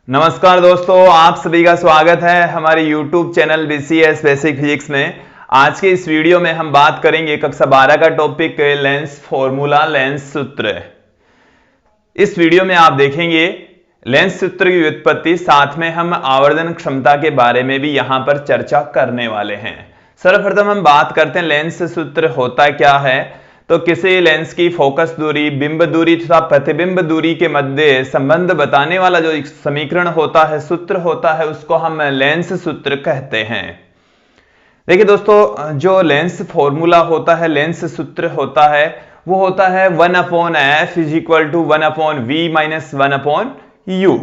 नमस्कार दोस्तों, आप सभी का स्वागत है हमारे YouTube channel BCS basic physics में। आज के इस वीडियो में हम बात करेंगे कक्षा 12 का टॉपिक लेंस फॉर्मूला, लेंस सूत्र। इस वीडियो में आप देखेंगे लेंस सूत्र की व्युत्पत्ति, साथ में हम आवर्धन क्षमता के बारे में भी यहां पर चर्चा करने वाले हैं। सर्वप्रथम हम बात करते हैं लेंस सूत्र होता क्या है। तो किसी लेंस की फोकस दूरी, बिंब दूरी तथा प्रतिबिंब दूरी के मध्य संबंध बताने वाला जो समीकरण होता है, सूत्र होता है, उसको हम लेंस सूत्र कहते हैं। देखिए दोस्तों, जो लेंस फॉर्मूला होता है, लेंस सूत्र होता है, वो होता है 1/f is equal to 1/v minus 1/u।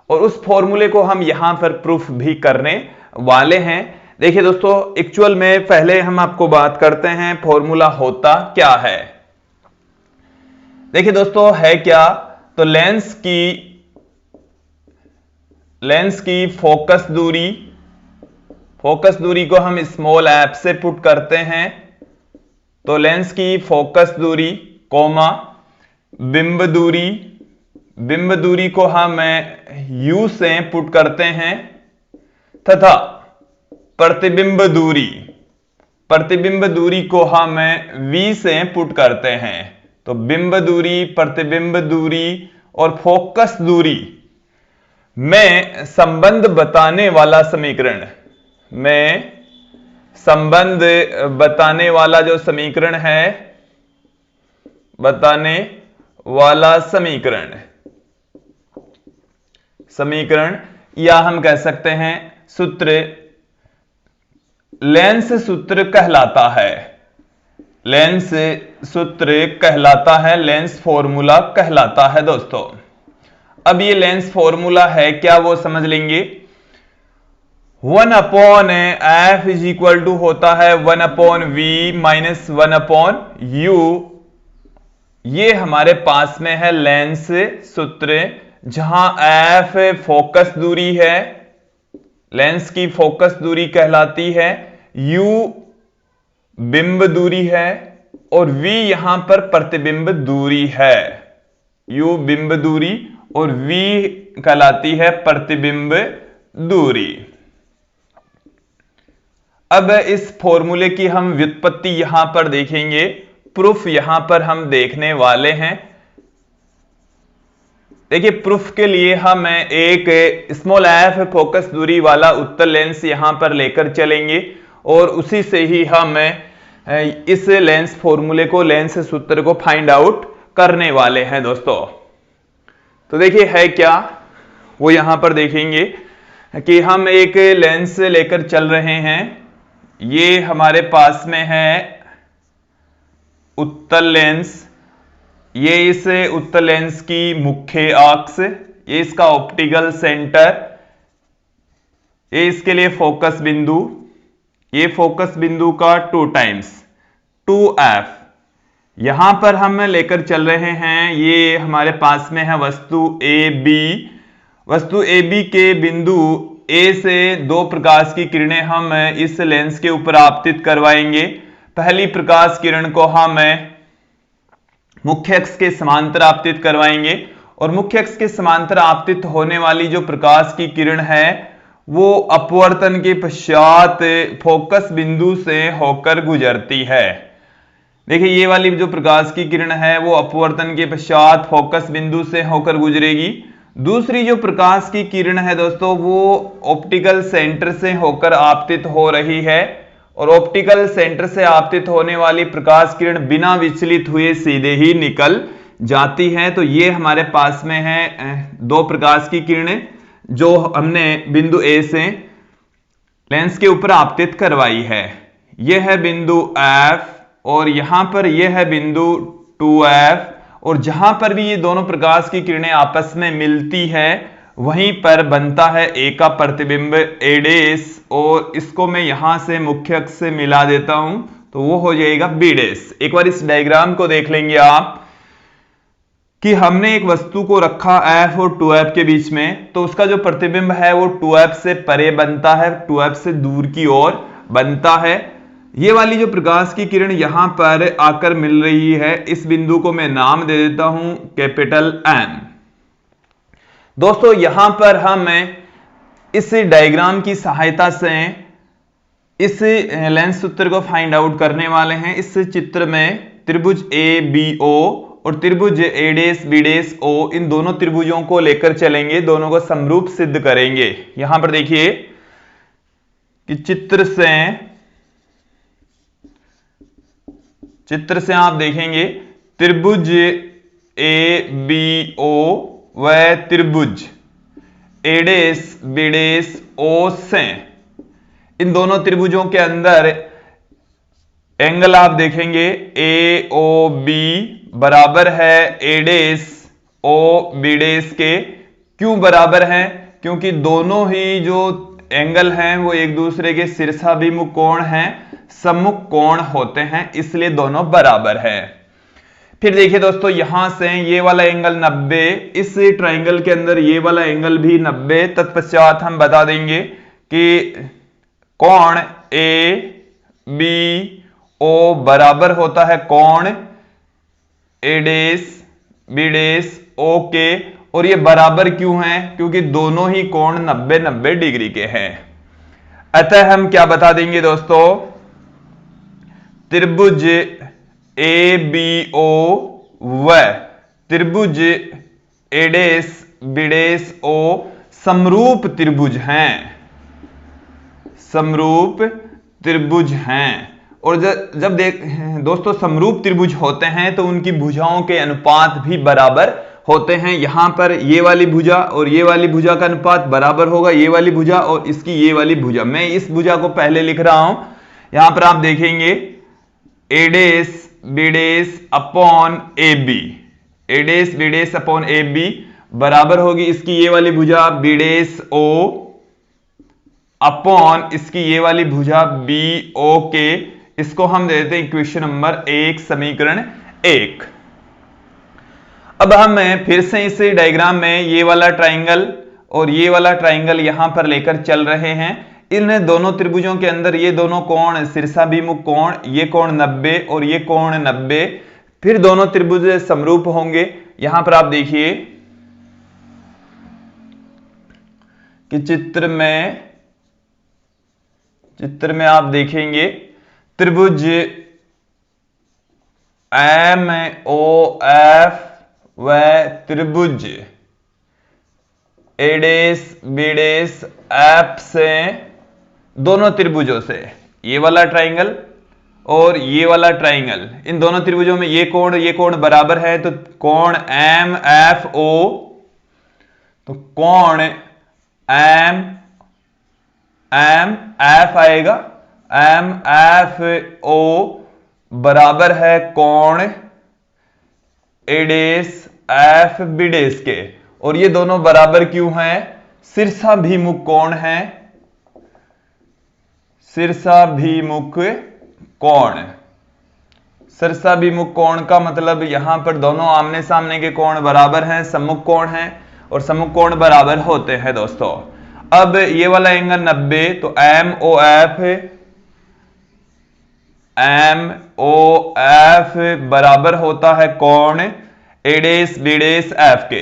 और उस फॉर्मूले को हम यहां पर प्रूफ भी करने वाले हैं। देखिए दोस्तों, एक्चुअल में पहले हम आपको बात करते हैं फॉर्मूला होता क्या है। देखिए दोस्तों, है क्या, तो लेंस की फोकस दूरी को हम स्मॉल एफ से पुट करते हैं। तो लेंस की फोकस दूरी कोमा बिंब दूरी को हम u से पुट करते हैं, तथा प्रतिबिंब दूरी को हम v से पुट करते हैं। तो बिंब दूरी, प्रतिबिंब दूरी और फोकस दूरी में संबंध बताने वाला समीकरण, जो समीकरण है, बताने वाला समीकरण या हम कह सकते हैं सूत्र, लेंस सूत्र कहलाता है। लेंस सूत्र कहलाता है, लेंस फॉर्मूला कहलाता है दोस्तों। अब ये लेंस फॉर्मूला है क्या, वो समझ लेंगे। 1/f इज इक्वल टू होता है 1/v माइनस 1/u। ये हमारे पास में है लेंस सूत्र, जहां f फोकस दूरी है, लेंस की फोकस दूरी कहलाती है, u बिंब दूरी है और v यहां पर प्रतिबिंब दूरी है। u बिंब दूरी और v कहलाती है प्रतिबिंब दूरी। अब इस फॉर्मूले की हम व्युत्पत्ति यहां पर देखेंगे, प्रूफ यहां पर हम देखने वाले हैं। देखिए, प्रूफ के लिए हम एक स्मॉल एफ फोकस दूरी वाला उत्तल लेंस यहां पर लेकर चलेंगे और उसी से ही हम इस लेंस फॉर्मूले को, लेंस सूत्र को फाइंड आउट करने वाले हैं दोस्तों। तो देखिए है क्या, वो यहां पर देखेंगे कि हम एक लेंस लेकर चल रहे हैं। ये हमारे पास में है उत्तल लेंस, ये इस उत्तल लेंस की मुख्य अक्ष, ये इसका ऑप्टिकल सेंटर, ये इसके लिए फोकस बिंदु, ये फोकस बिंदु का 2 टाइम्स 2f। यहां पर हम लेकर चल रहे हैं, ये हमारे पास में है वस्तु AB के बिंदु A से 2 प्रकाश की किरणें हम इस लेंस के ऊपर आपतित करवाएंगे। पहली प्रकाश किरण को हम मुख्य अक्ष के समांतर आपतित करवाएंगे और मुख्य अक्ष के समांतर आपतित होने वाली जो प्रकाश की किरण है, वो अपवर्तन के पश्चात फोकस बिंदु से होकर गुजरती है। देखिए, ये वाली जो प्रकाश की किरण है, वो अपवर्तन के पश्चात फोकस बिंदु से होकर गुजरेगी। दूसरी जो प्रकाश की किरण है दोस्तों, वो ऑप्टिकल सेंटर से होकर आपतित हो रही है और ऑप्टिकल सेंटर से आपतित होने वाली प्रकाश किरण बिना विचलित हुए सीधे ही निकल जाती है। तो ये हमारे पास में है 2 प्रकाश की किरणें जो हमने बिंदु A से लेंस के ऊपर आपतित करवाई है। यह है बिंदु F और यहां पर यह है बिंदु 2F, और जहां पर भी ये दोनों प्रकाश की किरणें आपस में मिलती है, वहीं पर बनता है A का प्रतिबिंब A', और इसको मैं यहां से मुख्य अक्ष से मिला देता हूं, तो वो हो जाएगा B'। एक बार इस डायग्राम को देख लेंगे आप कि हमने एक वस्तु को रखा F और 2F के बीच में, तो उसका जो प्रतिबिंब है वो 2F से परे बनता है, 2F से दूर की ओर बनता है। ये वाली जो प्रकाश की किरण यहां पर आकर मिल रही है, इस बिंदु को मैं नाम दे देता हूं कैपिटल M। दोस्तों यहां पर हम इस डायग्राम की सहायता से इस लेंस सूत्र को फाइंड आउट करने वाले हैं। इस चित्र में त्रिभुज ए बी ओ और त्रिभुज ए डेस बी डेस ओ, इन दोनों त्रिभुजों को लेकर चलेंगे, दोनों को समरूप सिद्ध करेंगे। यहां पर देखिए कि चित्र से आप देखेंगे त्रिभुज ए बी ओ व त्रिभुज ए डेस बी डेस ओ से, इन दोनों त्रिभुजों के अंदर एंगल आप देखेंगे ए ओ बी बराबर है ए डेस ओ बी डेस के। क्यों बराबर है? क्योंकि दोनों ही जो एंगल हैं वो एक दूसरे के शीर्षाभिमुख कोण हैं, सम्मुख कोण होते हैं, इसलिए दोनों बराबर है। फिर देखिए दोस्तों यहां से ये वाला एंगल 90, इस ट्राइंगल के अंदर ये वाला एंगल भी 90। तत्पश्चात हम बता देंगे कि कोण ए बी ओ बराबर होता है कोण ए डेस बी डेस ओ के। और ये बराबर क्यों है? क्योंकि दोनों ही कोण 90-90 डिग्री के हैं। अतः हम क्या बता देंगे दोस्तों, त्रिभुज ए बी ओ व त्रिभुज ए डेस बी डेस ओ समरूप त्रिभुज हैं, समरूप त्रिभुज हैं। और जब दोस्तों समरूप त्रिभुज होते हैं तो उनकी भुजाओं के अनुपात भी बराबर होते हैं। यहां पर ये वाली भुजा और ये वाली भुजा का अनुपात बराबर होगा, ये वाली भुजा और इसकी ये वाली भुजा। मैं इस भुजा को पहले लिख रहा हूं। यहां पर आप देखेंगे A dash B dash upon A B, A dash B dash upon A B बराबर होगी इसकी ये वाली भुजा बी डेस ओ अपॉन इसकी ये वाली भुजा बी ओ के। इसको हम दे देते हैं इक्वेशन नंबर 1, समीकरण 1। अब हम फिर से इस डायग्राम में ये वाला ट्राइंगल और ये वाला ट्राइंगल यहां पर लेकर चल रहे हैं। इन दोनों त्रिभुजों के अंदर ये दोनों कोण शीर्षाभिमुख कोण, ये कोण 90 और ये कोण 90, फिर दोनों त्रिभुज समरूप होंगे। यहां पर आप देखिए कि चित्र में आप देखेंगे त्रिभुज एम ओ एफ व त्रिभुज ए डेस बी डेस एफ से, दोनों त्रिभुजों से ये वाला ट्राइंगल और ये वाला ट्राइंगल, इन दोनों त्रिभुजों में ये कोण बराबर है। तो कोण एम एफ ओ, तो कोण एम एफ आएगा, एम एफ ओ बराबर है कोण ए डेस एफ बी डेस के। और ये दोनों बराबर क्यों हैं? शीर्षाभिमुख कोण है, शीर्षाभिमुख कोण। शीर्षाभिमुख कोण का मतलब यहां पर दोनों आमने सामने के कोण बराबर हैं, सम्मुख कोण हैं और सम्मुख कोण बराबर होते हैं दोस्तों। अब ये वाला एंगल 90, तो एम ओ एफ बराबर होता है कोण ए डेस बी डेस एफ के,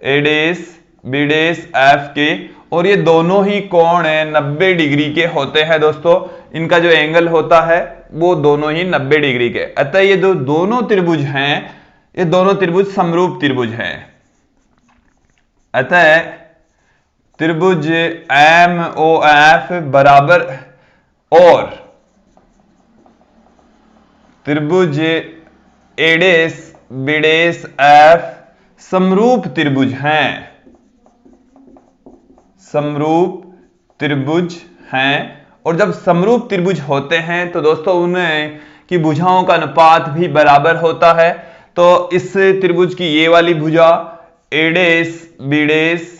ए डेस बी डेस एफ के। और ये दोनों ही कोण 90 डिग्री के होते हैं दोस्तों। इनका जो एंगल होता है वो दोनों ही 90 डिग्री के। अतः ये जो दोनों त्रिभुज हैं, ये दोनों त्रिभुज समरूप त्रिभुज हैं। अतः त्रिभुज एम ओ एफ बराबर और त्रिभुज ए डेस बी डेस एफ समरूप त्रिभुज हैं, समरूप त्रिभुज हैं। और जब समरूप त्रिभुज होते हैं तो दोस्तों उन्हें की भुजाओं का अनुपात भी बराबर होता है। तो इस त्रिभुज की ये वाली भुजा ए डेस बी डेस,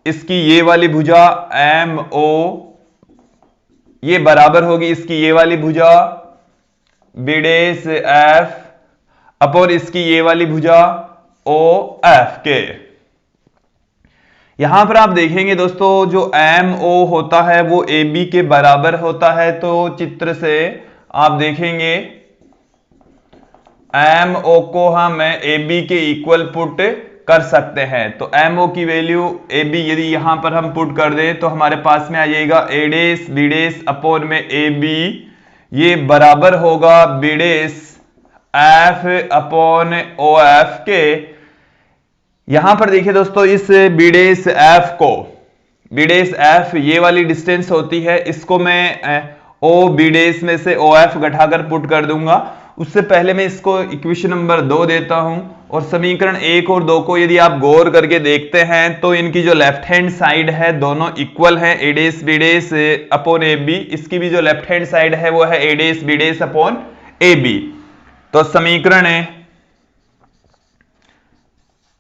इसकी ये वाली भुजा एम ओ, ये बराबर होगी इसकी ये वाली भुजा बी डेस एफ अपॉन इसकी ये वाली भुजा ओ एफ के। यहां पर आप देखेंगे दोस्तों जो एम ओ होता है वो ए बी के बराबर होता है। तो चित्र से आप देखेंगे एम ओ को हम ए बी के इक्वल पुट कर सकते हैं। तो MO की वैल्यू AB यदि यहां पर हम पुट कर दें तो हमारे पास में आ जाएगा A dash B dash upon में AB, ये बराबर होगा B dash F upon OF के। यहां पर देखिए दोस्तों, इस B डेस F को, B डेस F ये वाली डिस्टेंस होती है, इसको मैं O B डेस में से OF घटाकर पुट कर दूंगा। उससे पहले मैं इसको इक्वेशन नंबर 2 देता हूं, और समीकरण 1 और 2 को यदि आप गौर करके देखते हैं तो इनकी जो लेफ्ट हैंड साइड है दोनों इक्वल है, A dash B dash upon AB। इसकी भी जो लेफ्ट हैंड साइड है वो है A dash B dash upon AB। तो समीकरण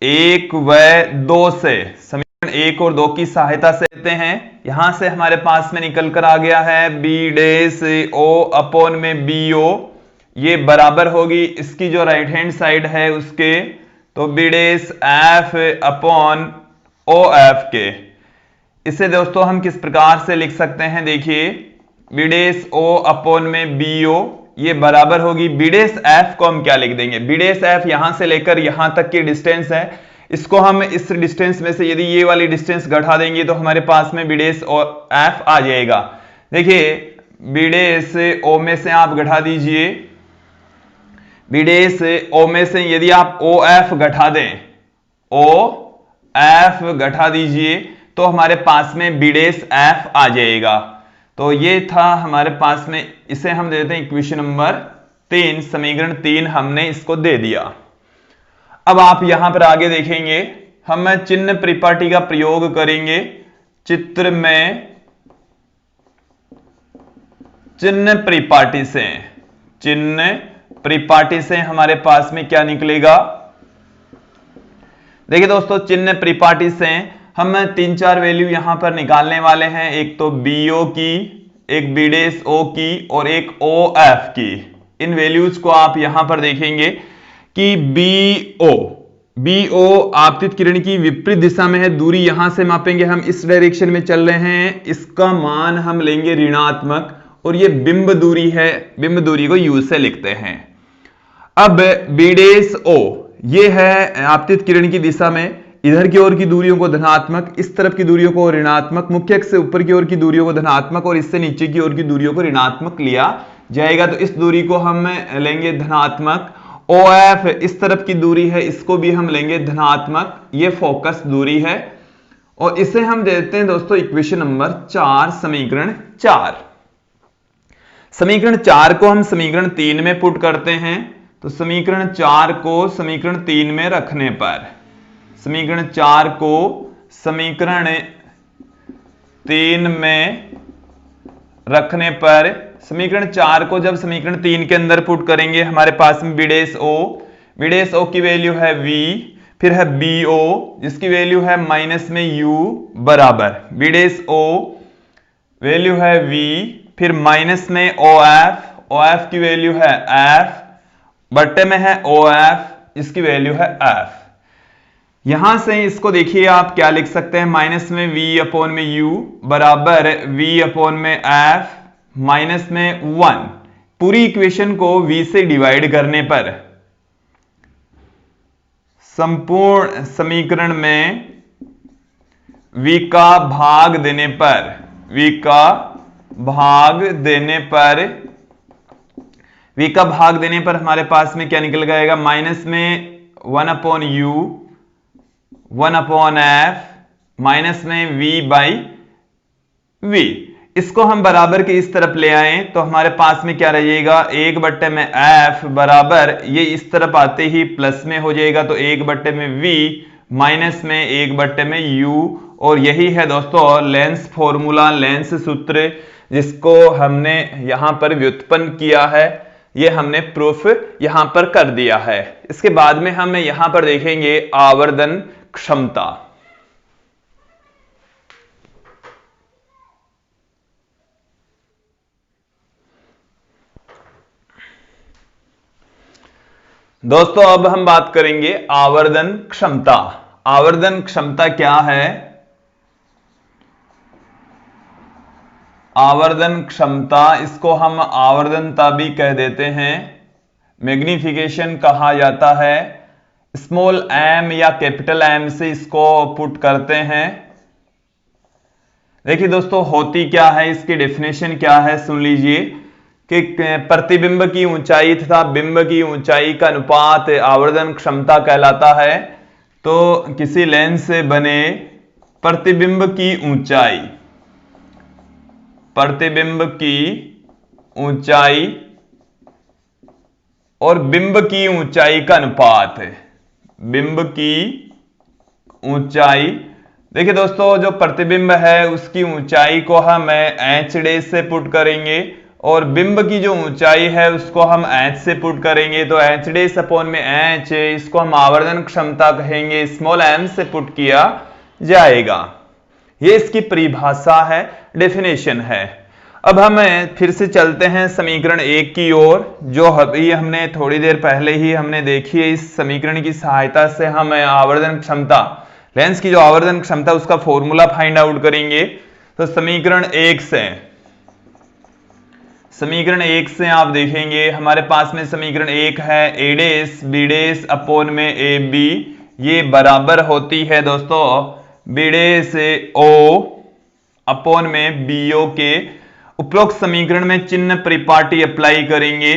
1 व 2 से, समीकरण 1 और 2 की सहायता से लेते हैं। यहां से हमारे पास में निकल कर आ गया है B डेस O अपॉन में BO, ये बराबर होगी इसकी जो राइट हैंड साइड है उसके, तो B dash F upon OF के। इसे दोस्तों हम किस प्रकार से लिख सकते हैं, देखिए B डेस O अपॉन में BO, ये बराबर होगी B डेस F को हम क्या लिख देंगे, B डेस F यहां से लेकर यहां तक की डिस्टेंस है, इसको हम इस डिस्टेंस में से यदि ये वाली डिस्टेंस घटा देंगे तो हमारे पास में B डेस F आ जाएगा। देखिए B डेस O में से आप घटा दीजिए, B डेस O में से यदि आप OF घटा दें, OF घटा दीजिए तो हमारे पास में B डेस F आ जाएगा। तो ये था हमारे पास में, इसे हम देते हैं इक्वेशन नंबर 3, समीकरण 3 हमने इसको दे दिया। अब आप यहां पर आगे देखेंगे, हम चिन्ह परिपाटी का प्रयोग करेंगे। चित्र में चिन्ह परिपाटी से, चिन्ह परिपाटी से हमारे पास में क्या निकलेगा, देखिए दोस्तों चिन्ह परिपाटी से हम 3-4 वैल्यू यहां पर निकालने वाले हैं। एक तो BO की, एक B डेस O की और एक OF की। इन वैल्यूज को आप यहां पर देखेंगे कि BO आपतित किरण की विपरीत दिशा में है, दूरी यहां से मापेंगे हम, इस डायरेक्शन में चल रहे हैं, इसका मान हम लेंगे ऋणात्मक, और ये बिंब दूरी है, बिंब दूरी को U से लिखते हैं। अब B डेस O ये है आपतित किरण की दिशा में, इधर की ओर की दूरियों को धनात्मक, इस तरफ की दूरियों को ऋणात्मक, मुख्य अक्ष से ऊपर की ओर की दूरियों को धनात्मक और इससे नीचे की ओर की दूरियों को ऋणात्मक लिया जाएगा। तो इस दूरी को हम लेंगे धनात्मक। OF इस तरफ की दूरी है, इसको भी हम लेंगे धनात्मक, ये फोकस दूरी है, और इसे हम देते हैं दोस्तों इक्वेशन नंबर 4, समीकरण 4। समीकरण 4 को हम समीकरण 3 में पुट करते हैं। तो समीकरण 4 को समीकरण 3 में रखने पर, समीकरण 4 को समीकरण 3 में रखने पर, समीकरण 4 को जब समीकरण 3 के अंदर पुट करेंगे हमारे पास में B डेस O की वैल्यू है V, फिर है BO जिसकी वैल्यू है माइनस में U बराबर B डेस O वैल्यू है V, फिर माइनस में OF की वैल्यू है F, बट्टे में है OF इसकी वैल्यू है F। यहां से इसको देखिए आप क्या लिख सकते हैं, माइनस में V अपॉन में U बराबर V अपॉन में F माइनस में 1। पूरी इक्वेशन को V से डिवाइड करने पर, संपूर्ण समीकरण में V का भाग देने पर, V का भाग देने पर हमारे पास में क्या निकल जाएगा, माइनस में 1 upon U 1 upon F minus में V बाई V। इसको हम बराबर के इस तरफ ले आए तो हमारे पास में क्या रहेगा, 1 बट्टे में F बराबर, ये इस तरफ आते ही प्लस में हो जाएगा, तो 1 बट्टे में V माइनस में 1 बट्टे में U। और यही है दोस्तों लेंस फॉर्मूला, लेंस सूत्र, जिसको हमने यहां पर व्युत्पन्न किया है, ये हमने प्रूफ यहां पर कर दिया है। इसके बाद में हम यहां पर देखेंगे आवर्धन क्षमता। दोस्तों अब हम बात करेंगे आवर्धन क्षमता। आवर्धन क्षमता क्या है? आवर्धन क्षमता, इसको हम आवर्धनता भी कह देते हैं, मैग्निफिकेशन कहा जाता है। स्मॉल एम या कैपिटल एम से इसको पुट करते हैं। देखिए दोस्तों होती क्या है, इसकी डेफिनेशन क्या है सुन लीजिए कि प्रतिबिंब की ऊंचाई तथा बिंब की ऊंचाई का अनुपात आवर्धन क्षमता कहलाता है। तो किसी लेंस से बने प्रतिबिंब की ऊंचाई, प्रतिबिंब की ऊंचाई और बिंब की ऊंचाई का अनुपात, बिंब की ऊंचाई। देखिए दोस्तों जो प्रतिबिंब है उसकी ऊंचाई को हम एच डे से पुट करेंगे और बिंब की जो ऊंचाई है उसको हम एच से पुट करेंगे। तो एच डे अपॉन में एच, इसको हम आवर्धन क्षमता कहेंगे, स्मॉल एम से पुट किया जाएगा। ये इसकी परिभाषा है, डेफिनेशन है। अब हम फिर से चलते हैं समीकरण 1 की ओर, जो अभी हमने थोड़ी देर पहले ही हमने देखी है। इस समीकरण की सहायता से हम आवर्धन क्षमता, लेंस की जो आवर्धन क्षमता उसका फॉर्मूला फाइंड आउट करेंगे। तो समीकरण 1 से, समीकरण 1 से आप देखेंगे हमारे पास में समीकरण 1 है ए डेस बी डेस अपॉन में ए बी, ये बराबर होती है दोस्तों बी डेस ओ अपॉन में बी ओ के। उपरोक्त समीकरण में चिन्ह परिपाटी अप्लाई करेंगे,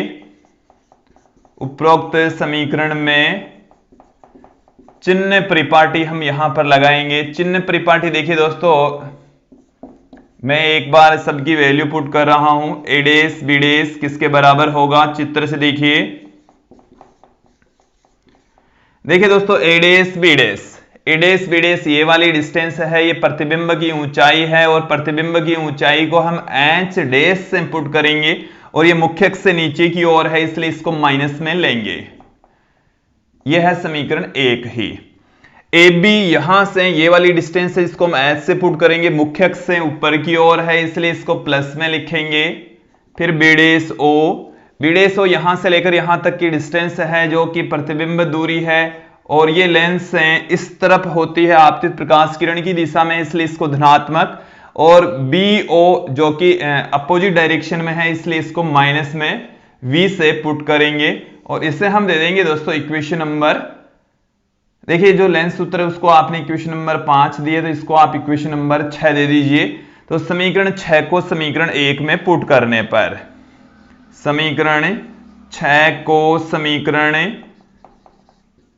उपरोक्त समीकरण में चिन्ह परिपाटी हम यहां पर लगाएंगे। चिन्ह परिपाटी देखिए दोस्तों, मैं एक बार सबकी वैल्यू पुट कर रहा हूं। ए डेस बी डेस किसके बराबर होगा, चित्र से देखिए। देखिए दोस्तों ए डेस बी डेस, ए डेस बी डेस ये वाली डिस्टेंस है, ये प्रतिबिंब की ऊंचाई है और प्रतिबिंब की ऊंचाई को हम एच डेस से पुट करेंगे और ये मुख्य अक्ष से नीचे की ओर है इसलिए इसको माइनस में लेंगे। यह है समीकरण 1 ही। ए बी यहां से ये वाली डिस्टेंस है, इसको हम एच से पुट करेंगे, मुख्य अक्ष से ऊपर की ओर है इसलिए इसको प्लस में लिखेंगे। फिर बी डेस ओ, बी डेस ओ यहां से लेकर यहां तक की डिस्टेंस है जो कि प्रतिबिंब दूरी है और ये लेंस इस तरफ होती है आपतित प्रकाश किरण की दिशा में इसलिए इसको धनात्मक, और बी ओ जो कि अपोजिट डायरेक्शन में है इसलिए इसको माइनस में v से पुट करेंगे और इसे हम दे देंगे दोस्तों इक्वेशन नंबर। देखिए जो लेंस सूत्र है उसको आपने इक्वेशन नंबर 5 दिए तो इसको आप इक्वेशन नंबर 6 दे दीजिए। तो समीकरण 6 को समीकरण 1 में पुट करने पर, समीकरण 6 को समीकरण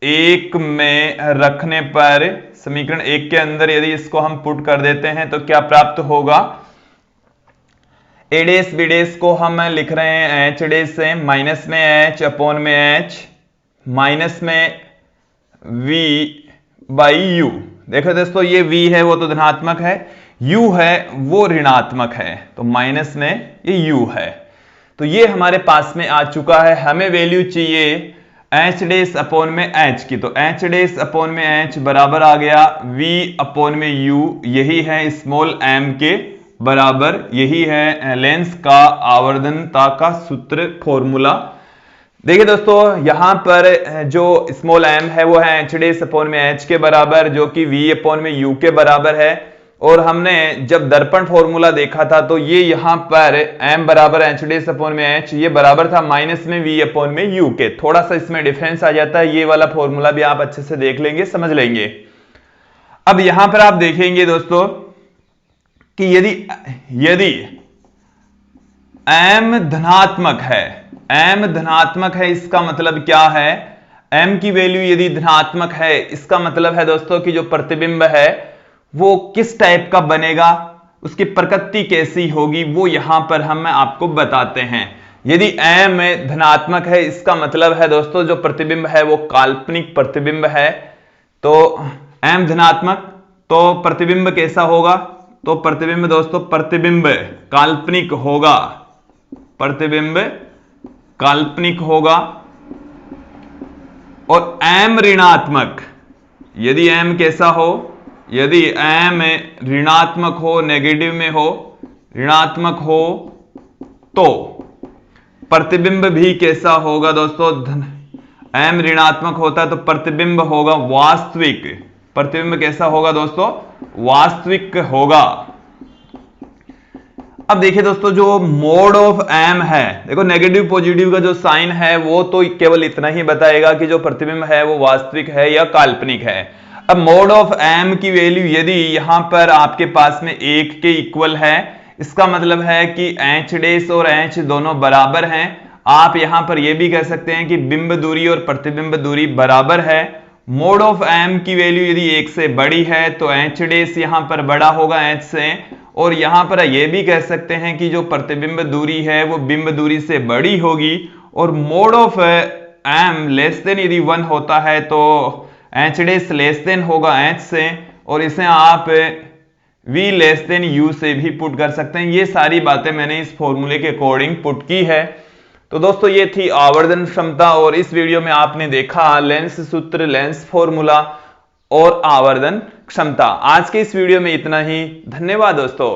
1 में रखने पर, समीकरण 1 के अंदर यदि इसको हम पुट कर देते हैं तो क्या प्राप्त होगा। ए डेस बी डेस को हम लिख रहे हैं एच डेस से, माइनस में एच अपॉन में एच, माइनस में v बाई यू। देखो दोस्तों ये v है वो तो धनात्मक है, u है वो ऋणात्मक है, तो माइनस में ये u है। तो ये हमारे पास में आ चुका है। हमें वैल्यू चाहिए एच डेस अपॉन में एच की, तो एच डेस अपॉन में एच बराबर आ गया v अपॉन में u, यही है स्मॉल m के बराबर, यही है लेंस का आवर्धनता का सूत्र फॉर्मूला। देखिए दोस्तों यहां पर जो स्मॉल m है वो है एच डेस अपॉन में एच के बराबर जो कि v अपॉन में u के बराबर है। और हमने जब दर्पण फॉर्मूला देखा था तो ये यहां पर m बराबर एच डेस अपॉन में एच ये बराबर था माइनस में v अपॉन में u के। थोड़ा सा इसमें डिफरेंस आ जाता है, ये वाला फॉर्मूला भी आप अच्छे से देख लेंगे, समझ लेंगे। अब यहां पर आप देखेंगे दोस्तों कि यदि m धनात्मक है, m धनात्मक है इसका मतलब क्या है, m की वैल्यू यदि धनात्मक है इसका मतलब है दोस्तों कि जो प्रतिबिंब है वो किस टाइप का बनेगा, उसकी प्रकृति कैसी होगी, वो यहां पर हम आपको बताते हैं। यदि m धनात्मक है इसका मतलब है दोस्तों जो प्रतिबिंब है वो काल्पनिक प्रतिबिंब है। तो m धनात्मक तो प्रतिबिंब कैसा होगा, तो प्रतिबिंब दोस्तों प्रतिबिंब काल्पनिक होगा, प्रतिबिंब काल्पनिक होगा। और m ऋणात्मक, यदि m कैसा हो, यदि m ऋणात्मक हो, नेगेटिव में हो, ऋणात्मक हो तो प्रतिबिंब भी कैसा होगा दोस्तों, m ऋणात्मक होता है तो प्रतिबिंब होगा वास्तविक, प्रतिबिंब कैसा होगा दोस्तों, वास्तविक होगा। अब देखिए दोस्तों, जो मोड ऑफ एम है, देखो नेगेटिव पॉजिटिव का जो साइन है वो तो केवल इतना ही बताएगा कि जो प्रतिबिंब है वो वास्तविक है या काल्पनिक है। अब मोड ऑफ एम की वैल्यू यदि यहां पर आपके पास में 1 के इक्वल है, इसका मतलब है कि एच डेस और एच दोनों बराबर हैं। आप यहां पर यह भी कह सकते हैं कि बिंब दूरी और प्रतिबिंब दूरी बराबर है। मोड ऑफ एम की वैल्यू यदि 1 से बड़ी है तो एच डेस यहां पर बड़ा होगा एच से, और यहां पर यह भी कह सकते हैं कि जो प्रतिबिंब दूरी है वो बिंब दूरी से बड़ी होगी। और mod of M less than यदि 1 होता है तो एच डेस लेस देन होगा एच से, और इसे आप v लेस देन u से भी पुट कर सकते हैं। ये सारी बातें मैंने इस फॉर्मूले के अकॉर्डिंग पुट की है। तो दोस्तों ये थी आवर्धन क्षमता, और इस वीडियो में आपने देखा लेंस सूत्र, लेंस फॉर्मूला और आवर्धन क्षमता। आज के इस वीडियो में इतना ही। धन्यवाद दोस्तों।